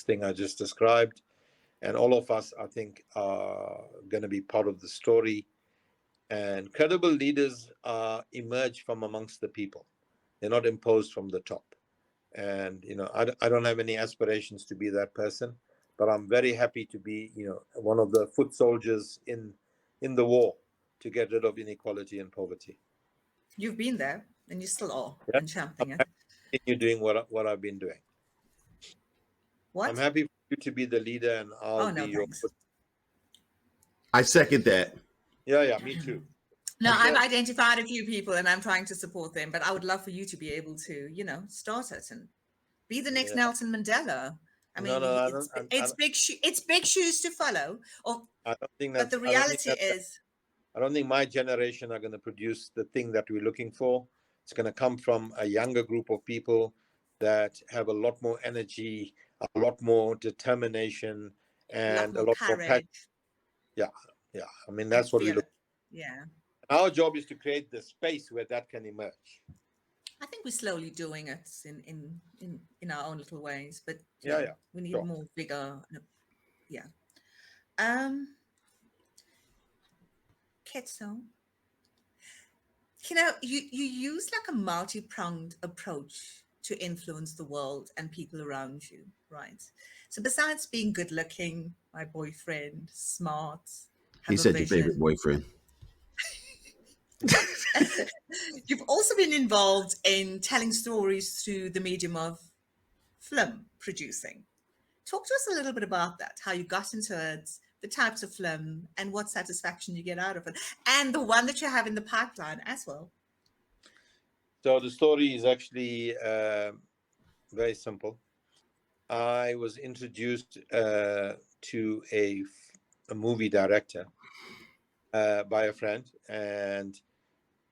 thing I just described, and all of us, I think, are going to be part of the story. And credible leaders emerge from amongst the people. They're not imposed from the top. And I don't have any aspirations to be that person, but I'm very happy to be one of the foot soldiers in the war to get rid of inequality and poverty. You've been there, and you still are, and championing it. You're doing what I've been doing. What? I'm happy for you to be the leader, and I'll be your. I second that. Yeah, me too. No, I've identified a few people, and I'm trying to support them. But I would love for you to be able to, start it and be the next Nelson Mandela. I mean, it's big shoes to follow. I don't think but the reality is, I don't think my generation are going to produce the thing that we're looking for. It's going to come from a younger group of people that have a lot more energy, a lot more determination, and a lot more passion. Yeah. I mean, that's what we look. Yeah. Our job is to create the space where that can emerge. I think we're slowly doing it in our own little ways, but we need more vigor. Yeah. Ketso, you use like a multi-pronged approach to influence the world and people around you, right? So besides being good looking, my boyfriend, smart, he said your favorite boyfriend. You've also been involved in telling stories through the medium of film producing. Talk to us a little bit about that, how you got into it, the types of film, and what satisfaction you get out of it, and the one that you have in the pipeline as well. So the story is actually very simple. I was introduced to a movie director by a friend, and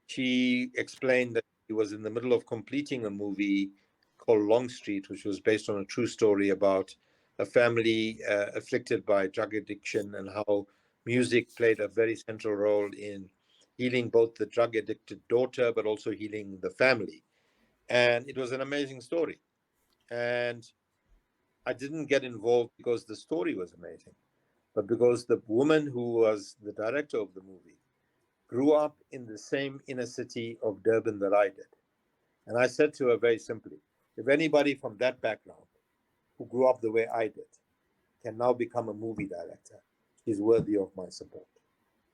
she explained that he was in the middle of completing a movie called Longstreet, which was based on a true story about a family afflicted by drug addiction, and how music played a very central role in healing both the drug addicted daughter, but also healing the family. And it was an amazing story. And I didn't get involved because the story was amazing, but because the woman who was the director of the movie grew up in the same inner city of Durban that I did. And I said to her very simply, if anybody from that background who grew up the way I did can now become a movie director, she's worthy of my support.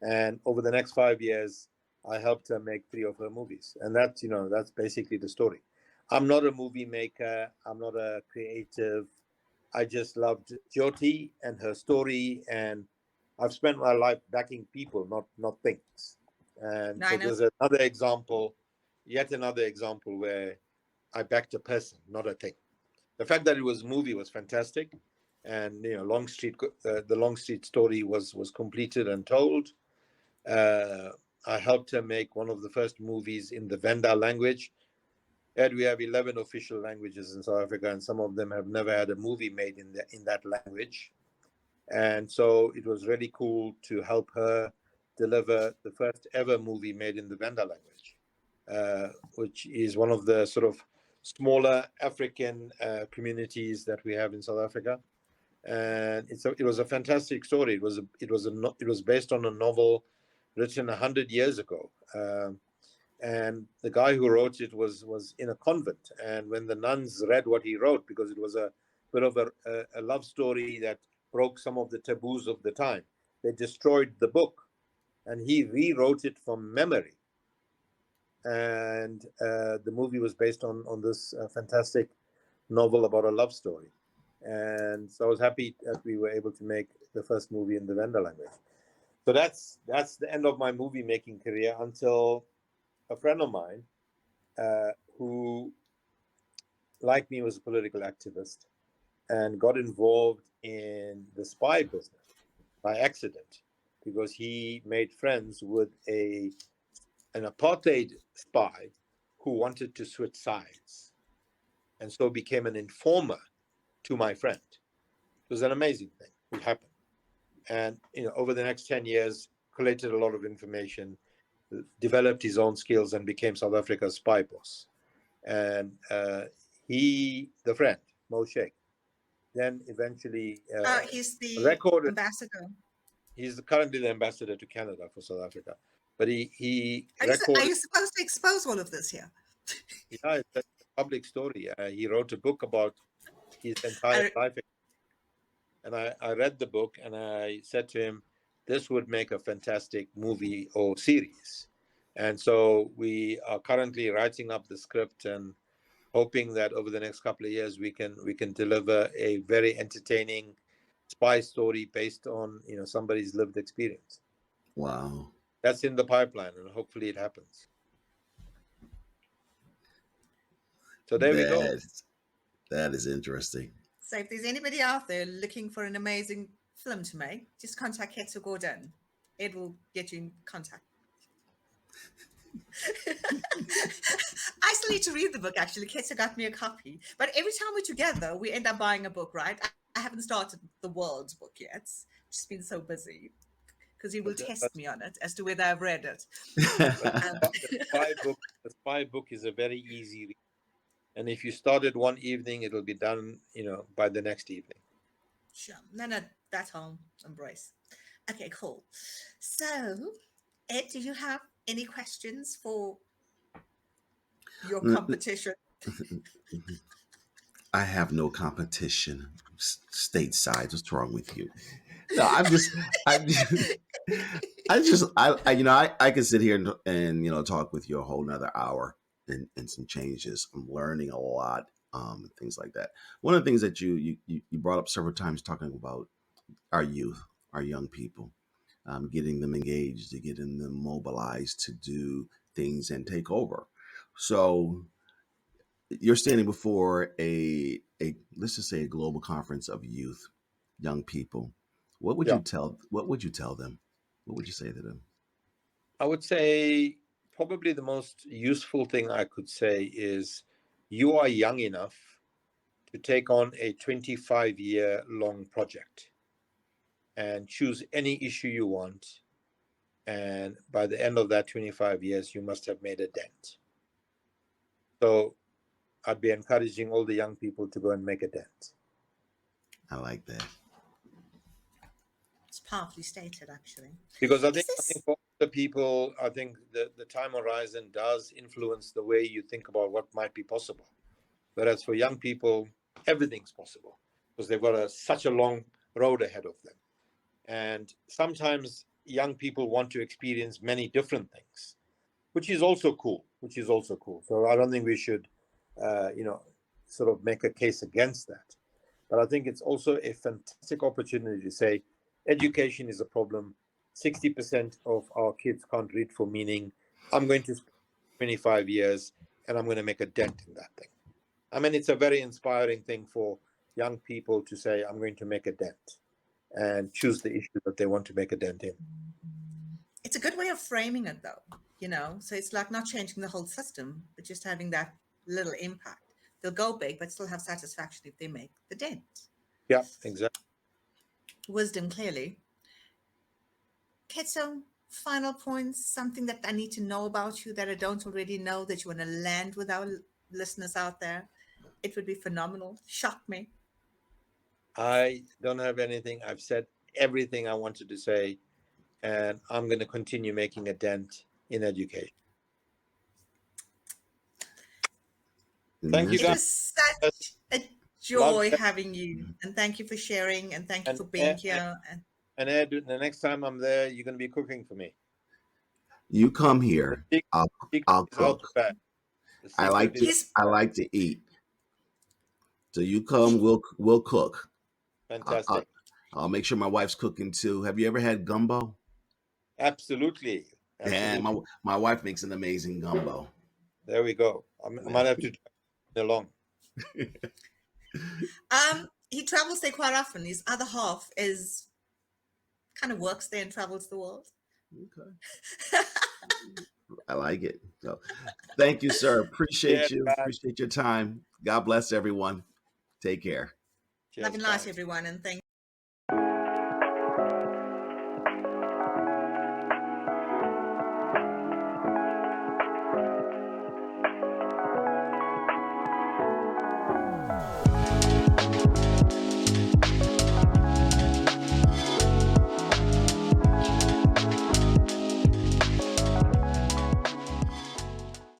And over the next 5 years, I helped her make 3 of her movies. And that's, that's basically the story. I'm not a movie maker. I'm not a creative. I just loved Jyoti and her story, and I've spent my life backing people, not things. And No, so I know. there's another example, yet another example where I backed a person, not a thing. The fact that it was a movie was fantastic, and the Long Street story was completed and told. I helped her make one of the first movies in the Venda language. And we have 11 official languages in South Africa, and some of them have never had a movie made in that language. And so it was really cool to help her deliver the first ever movie made in the Venda language, which is one of the sort of smaller African communities that we have in South Africa. And it was a fantastic story. It was based on a novel written 100 years ago. And the guy who wrote it was in a convent. And when the nuns read what he wrote, because it was a bit of a love story that broke some of the taboos of the time, they destroyed the book, and he rewrote it from memory. And the movie was based on this fantastic novel about a love story. And so I was happy that we were able to make the first movie in the Venda language. So that's the end of my movie making career, until a friend of mine who, like me, was a political activist and got involved in the spy business by accident, because he made friends with an apartheid spy who wanted to switch sides, and so became an informer to my friend. It was an amazing thing that happened. And over the next 10 years, collected a lot of information, developed his own skills, and became South Africa's spy boss. And the friend, Mo Sheikh, then eventually He's the recorded. ambassador. He's currently the ambassador to Canada for South Africa. But he Are recorded. you supposed to expose all of this here? Yeah, it's a public story. He wrote a book about his entire life. And I read the book, and I said to him, this would make a fantastic movie or series. And so we are currently writing up the script and hoping that over the next couple of years we can deliver a very entertaining spy story based on somebody's lived experience. Wow. That's in the pipeline, and hopefully it happens. So there we go. That is interesting. So if there's anybody out there looking for an amazing film to make, just contact Ketso Gordhan. Ed will get you in contact. I still need to read the book, actually. Ketso got me a copy. But every time we're together, we end up buying a book, right? I haven't started the world's book yet. Just been so busy. Because he will test me on it as to whether I've read it. The spy book is a very easy read. And if you start it one evening, it'll be done, by the next evening. Sure. No, that's all. Embrace. Okay, cool. So, Ed, do you have any questions for your competition? I have no competition stateside. What's wrong with you? No, I can sit here and talk with you a whole nother hour and some changes. I'm learning a lot, things like that. One of the things that you brought up several times, talking about our youth, our young people, getting them engaged, to getting them mobilized to do things and take over. So you're standing before a let's just say a global conference of youth, young people. What would you tell them? What would you say to them? I would say probably the most useful thing I could say is, you are young enough to take on a 25-year-long project and choose any issue you want. And by the end of that 25 years, you must have made a dent. So I'd be encouraging all the young people to go and make a dent. I like that. It's powerfully stated, actually. Because I think for the people, I think the time horizon does influence the way you think about what might be possible. Whereas for young people, everything's possible, because they've got such a long road ahead of them. And sometimes young people want to experience many different things, which is also cool. So I don't think we should, sort of make a case against that. But I think it's also a fantastic opportunity to say education is a problem. 60% of our kids can't read for meaning. I'm going to spend 25 years and I'm going to make a dent in that thing. I mean, it's a very inspiring thing for young people to say, I'm going to make a dent and choose the issue that they want to make a dent in. It's a good way of framing it, though, you know? So it's like not changing the whole system, but just having that little impact. They'll go big, but still have satisfaction if they make the dent. Yeah, exactly. Wisdom, clearly. Ketso, final points, something that I need to know about you that I don't already know that you want to land with our listeners out there. It would be phenomenal. Shock me. I don't have anything. I've said everything I wanted to say, and I'm going to continue making a dent in education. Thank you, It guys. was such a joy having you, and thank you for sharing, and thank you for being here. And Ed, the next time I'm there, you're going to be cooking for me. You come here, I'll cook. I like to eat. So you come, we'll cook. Fantastic. I'll make sure my wife's cooking too. Have you ever had gumbo? Absolutely. Yeah, my wife makes an amazing gumbo. There we go. I might have to try along. He travels there quite often. His other half is kind of works there and travels the world. Okay. I like it. So thank you, sir. Appreciate you. Appreciate your time. God bless everyone. Take care. Love and light, everyone, and thank